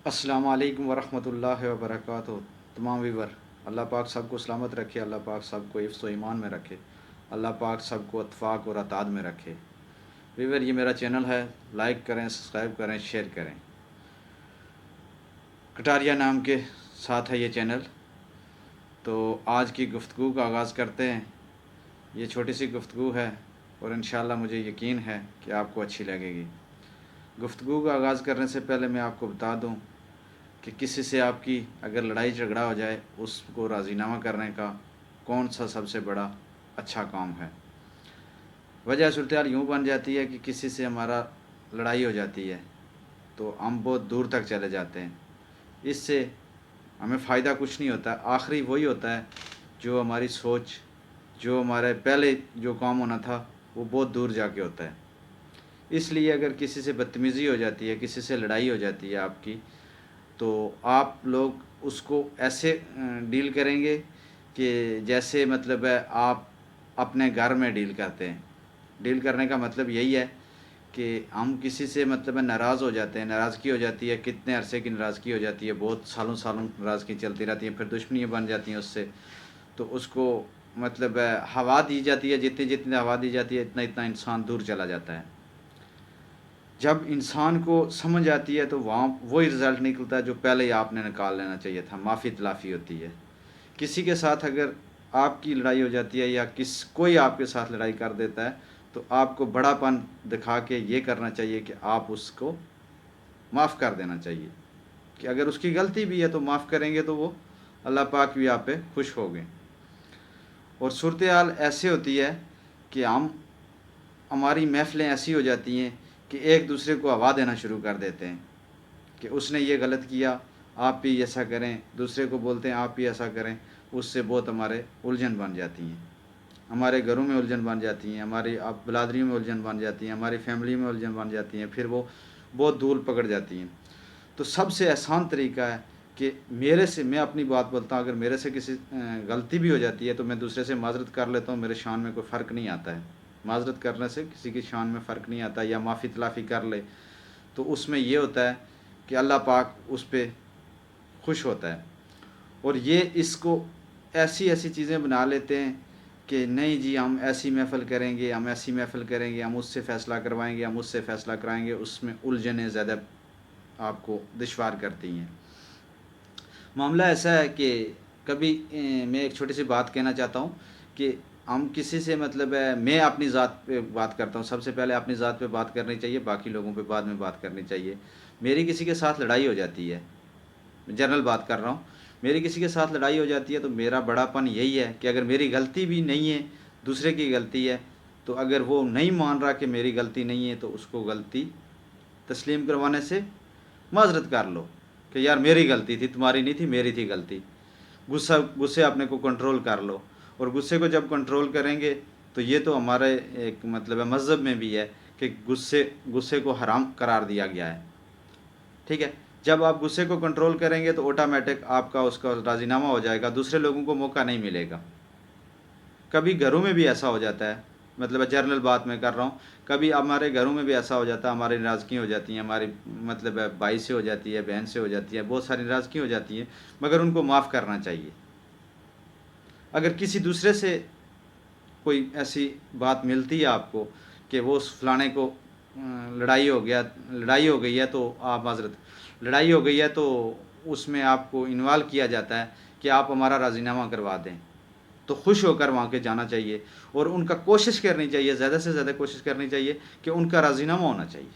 السلام علیکم ورحمۃ اللہ وبرکاتہ۔ تمام ویور، اللہ پاک سب کو سلامت رکھے، اللہ پاک سب کو حفظ و ایمان میں رکھے، اللہ پاک سب کو اتفاق اور اتحاد میں رکھے۔ ویور، یہ میرا چینل ہے، لائک کریں، سبسکرائب کریں، شیئر کریں۔ کٹاریا نام کے ساتھ ہے یہ چینل۔ تو آج کی گفتگو کا آغاز کرتے ہیں۔ یہ چھوٹی سی گفتگو ہے اور انشاءاللہ مجھے یقین ہے کہ آپ کو اچھی لگے گی۔ گفتگو کا آغاز کرنے سے پہلے میں آپ کو بتا دوں کہ کسی سے آپ کی اگر لڑائی جھگڑا ہو جائے، اس کو راضی نامہ کرنے کا کون سا سب سے بڑا اچھا کام ہے۔ وجہ صورتحال یوں بن جاتی ہے کہ کسی سے ہمارا لڑائی ہو جاتی ہے تو ہم بہت دور تک چلے جاتے ہیں۔ اس سے ہمیں فائدہ کچھ نہیں ہوتا، آخری وہی ہوتا ہے جو ہماری سوچ، جو ہمارے پہلے جو کام ہونا تھا وہ بہت دور جا کے ہوتا ہے۔ اس لیے اگر کسی سے بدتمیزی ہو جاتی ہے، کسی سے لڑائی ہو جاتی ہے آپ کی، تو آپ لوگ اس کو ایسے ڈیل کریں گے کہ جیسے مطلب ہے آپ اپنے گھر میں ڈیل کرتے ہیں۔ ڈیل کرنے کا مطلب یہی ہے کہ ہم کسی سے مطلب ہے ناراض ہو جاتے ہیں، ناراضگی ہو جاتی ہے، کتنے عرصے کی ناراضگی ہو جاتی ہے، بہت سالوں ناراضگی چلتی رہتی ہے، پھر دشمنیاں بن جاتی ہیں اس سے۔ تو اس کو مطلب ہے ہوا دی جاتی ہے، جتنی جتنی ہوا دی جاتی ہے اتنا اتنا انسان دور چلا جاتا ہے۔ جب انسان کو سمجھ آتی ہے تو وہاں وہی رزلٹ نکلتا ہے جو پہلے ہی آپ نے نکال لینا چاہیے تھا، معافی تلافی ہوتی ہے۔ کسی کے ساتھ اگر آپ کی لڑائی ہو جاتی ہے یا کوئی آپ کے ساتھ لڑائی کر دیتا ہے تو آپ کو بڑا پن دکھا کے یہ کرنا چاہیے کہ آپ اس کو معاف کر دینا چاہیے، کہ اگر اس کی غلطی بھی ہے تو معاف کریں گے تو وہ اللہ پاک بھی آپ پہ خوش ہو گئے۔ اور صورتحال ایسے ہوتی ہے کہ ہماری محفلیں ایسی ہو جاتی ہیں کہ ایک دوسرے کو ہوا دینا شروع کر دیتے ہیں کہ اس نے یہ غلط کیا، آپ بھی ایسا کریں، دوسرے کو بولتے ہیں آپ بھی ایسا کریں۔ اس سے بہت ہمارے الجھن بن جاتی ہیں، ہمارے گھروں میں الجھن بن جاتی ہیں، ہماری برادریوں میں الجھن بن جاتی ہیں، ہماری فیملی میں الجھن بن جاتی ہیں، پھر وہ بہت دور پکڑ جاتی ہیں۔ تو سب سے آسان طریقہ ہے کہ میں اپنی بات بولتا ہوں، اگر میرے سے کسی غلطی بھی ہو جاتی ہے تو میں دوسرے سے معذرت کر لیتا ہوں، میرے شان میں کوئی فرق نہیں آتا ہے۔ معذرت کرنے سے کسی کی شان میں فرق نہیں آتا، یا معافی تلافی کر لے تو اس میں یہ ہوتا ہے کہ اللہ پاک اس پہ خوش ہوتا ہے۔ اور یہ اس کو ایسی ایسی چیزیں بنا لیتے ہیں کہ نہیں جی ہم ایسی محفل کریں گے، ہم ایسی محفل کریں گے، ہم اس سے فیصلہ کروائیں گے، ہم اس سے فیصلہ کرائیں گے۔ اس میں الجھنیں زیادہ آپ کو دشوار کرتی ہیں۔ معاملہ ایسا ہے کہ کبھی میں ایک چھوٹی سی بات کہنا چاہتا ہوں کہ ہم کسی سے مطلب ہے، میں اپنی ذات پہ بات کرتا ہوں، سب سے پہلے اپنی ذات پہ بات کرنی چاہیے، باقی لوگوں پہ بعد میں بات کرنی چاہیے۔ میری کسی کے ساتھ لڑائی ہو جاتی ہے، جنرل بات کر رہا ہوں، میری کسی کے ساتھ لڑائی ہو جاتی ہے تو میرا بڑا پن یہی ہے کہ اگر میری غلطی بھی نہیں ہے، دوسرے کی غلطی ہے، تو اگر وہ نہیں مان رہا کہ میری غلطی نہیں ہے تو اس کو غلطی تسلیم کروانے سے معذرت کر لو کہ یار میری غلطی تھی، تمہاری نہیں تھی، میری تھی غلطی۔ غصے اپنے کو کنٹرول کر لو، اور غصے کو جب کنٹرول کریں گے تو یہ تو ہمارے ایک مطلب ہے مذہب میں بھی ہے کہ غصے کو حرام قرار دیا گیا ہے، ٹھیک ہے۔ جب آپ غصے کو کنٹرول کریں گے تو آٹومیٹک آپ کا اس کا راضی نامہ ہو جائے گا، دوسرے لوگوں کو موقع نہیں ملے گا۔ کبھی گھروں میں بھی ایسا ہو جاتا ہے، مطلب جنرل بات میں کر رہا ہوں، کبھی ہمارے گھروں میں بھی ایسا ہو جاتا ہے، ہماری ناراضگیاں ہو جاتی ہیں، ہماری مطلب بھائی سے ہو جاتی ہے، بہن سے ہو جاتی ہے، بہت ساری ناراضگیاں ہو جاتی ہیں، مگر ان کو معاف کرنا چاہیے۔ اگر کسی دوسرے سے کوئی ایسی بات ملتی ہے آپ کو کہ وہ اس فلانے کو لڑائی ہو گئی ہے تو آپ معذرت لڑائی ہو گئی ہے تو اس میں آپ کو انوالو کیا جاتا ہے کہ آپ ہمارا راضی نامہ کروا دیں، تو خوش ہو کر وہاں کے جانا چاہیے، اور ان کا کوشش کرنی چاہیے، زیادہ سے زیادہ کوشش کرنی چاہیے کہ ان کا راضی نامہ ہونا چاہیے۔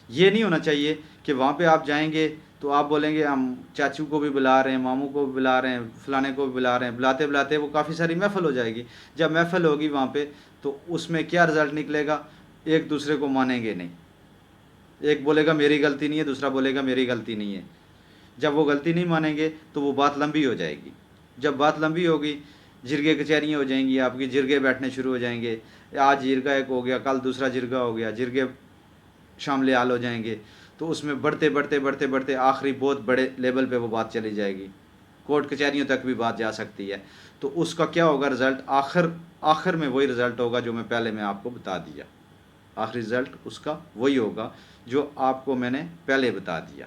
یہ نہیں ہونا چاہیے کہ وہاں پہ آپ جائیں گے تو آپ بولیں گے ہم چاچو کو بھی بلا رہے ہیں، ماموں کو بھی بلا رہے ہیں، فلانے کو بھی بلا رہے ہیں، بلاتے بلاتے وہ کافی ساری محفل ہو جائے گی۔ جب محفل ہوگی وہاں پہ تو اس میں کیا رزلٹ نکلے گا؟ ایک دوسرے کو مانیں گے نہیں، ایک بولے گا میری غلطی نہیں ہے، دوسرا بولے گا میری غلطی نہیں ہے۔ جب وہ غلطی نہیں مانیں گے تو وہ بات لمبی ہو جائے گی، جب بات لمبی ہوگی جرگے کچہریاں ہو جائیں گی، آپ کی جرگے بیٹھنے شروع ہو جائیں گے، آج جرگہ ایک ہو گیا، کل دوسرا جرگہ ہو گیا، جرگے شامل حال ہو جائیں گے، تو اس میں بڑھتے بڑھتے بڑھتے بڑھتے آخری بہت بڑے لیول پہ وہ بات چلی جائے گی، کورٹ کچہریوں تک بھی بات جا سکتی ہے۔ تو اس کا کیا ہوگا رزلٹ؟ آخر میں وہی رزلٹ ہوگا جو میں آپ کو بتا دیا، آخری رزلٹ اس کا وہی ہوگا جو آپ کو میں نے پہلے بتا دیا۔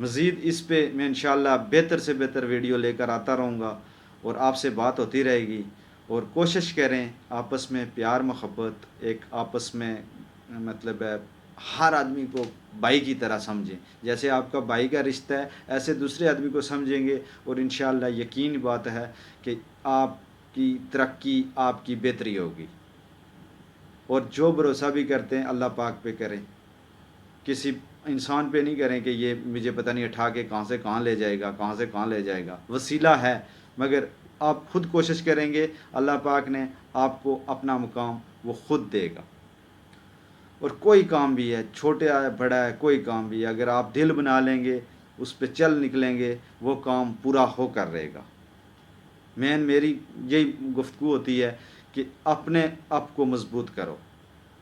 مزید اس پہ میں انشاءاللہ بہتر سے بہتر ویڈیو لے کر آتا رہوں گا اور آپ سے بات ہوتی رہے گی. اور کوشش کریں آپس میں پیار محبت، ایک آپس میں مطلب ہے ہر آدمی کو بھائی کی طرح سمجھیں. جیسے آپ کا بھائی کا رشتہ ہے ایسے دوسرے آدمی کو سمجھیں گے، اور انشاءاللہ یقین بات ہے کہ آپ کی ترقی، آپ کی بہتری ہوگی. اور جو بھروسہ بھی کرتے ہیں اللہ پاک پہ کریں، کسی انسان پہ نہیں کریں کہ یہ مجھے پتہ نہیں اٹھا کے کہاں سے کہاں لے جائے گا، کہاں سے کہاں لے جائے گا. وسیلہ ہے، مگر آپ خود کوشش کریں گے اللہ پاک نے آپ کو اپنا مقام وہ خود دے گا. اور کوئی کام بھی ہے، چھوٹا ہے بڑا ہے، کوئی کام بھی ہے، اگر آپ دل بنا لیں گے، اس پہ چل نکلیں گے، وہ کام پورا ہو کر رہے گا. میری یہی گفتگو ہوتی ہے کہ اپنے آپ کو مضبوط کرو.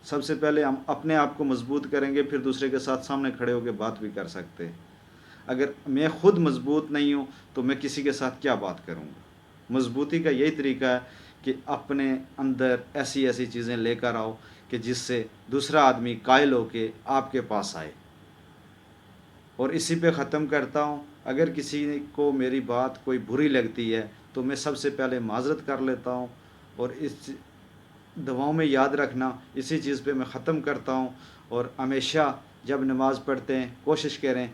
سب سے پہلے ہم اپنے آپ کو مضبوط کریں گے، پھر دوسرے کے ساتھ سامنے کھڑے ہو کے بات بھی کر سکتے ہیں. اگر میں خود مضبوط نہیں ہوں تو میں کسی کے ساتھ کیا بات کروں گا. مضبوطی کا یہی طریقہ ہے کہ اپنے اندر ایسی ایسی چیزیں لے کر آؤ کہ جس سے دوسرا آدمی قائل ہو کے آپ کے پاس آئے. اور اسی پہ ختم کرتا ہوں. اگر کسی کو میری بات کوئی بری لگتی ہے تو میں سب سے پہلے معذرت کر لیتا ہوں. اور اس دعاؤں میں یاد رکھنا، اسی چیز پہ میں ختم کرتا ہوں. اور ہمیشہ جب نماز پڑھتے ہیں کوشش کریں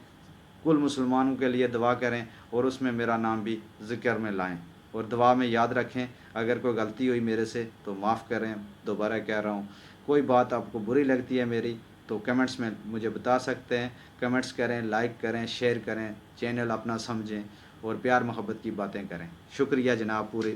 کل مسلمانوں کے لیے دعا کریں، اور اس میں میرا نام بھی ذکر میں لائیں. اور دعا میں یاد رکھیں اگر کوئی غلطی ہوئی میرے سے تو معاف کریں. دوبارہ کہہ رہا ہوں، کوئی بات آپ کو بری لگتی ہے میری تو کمنٹس میں مجھے بتا سکتے ہیں. کمنٹس کریں، لائک کریں، شیئر کریں، چینل اپنا سمجھیں اور پیار محبت کی باتیں کریں. شکریہ جناب. پورے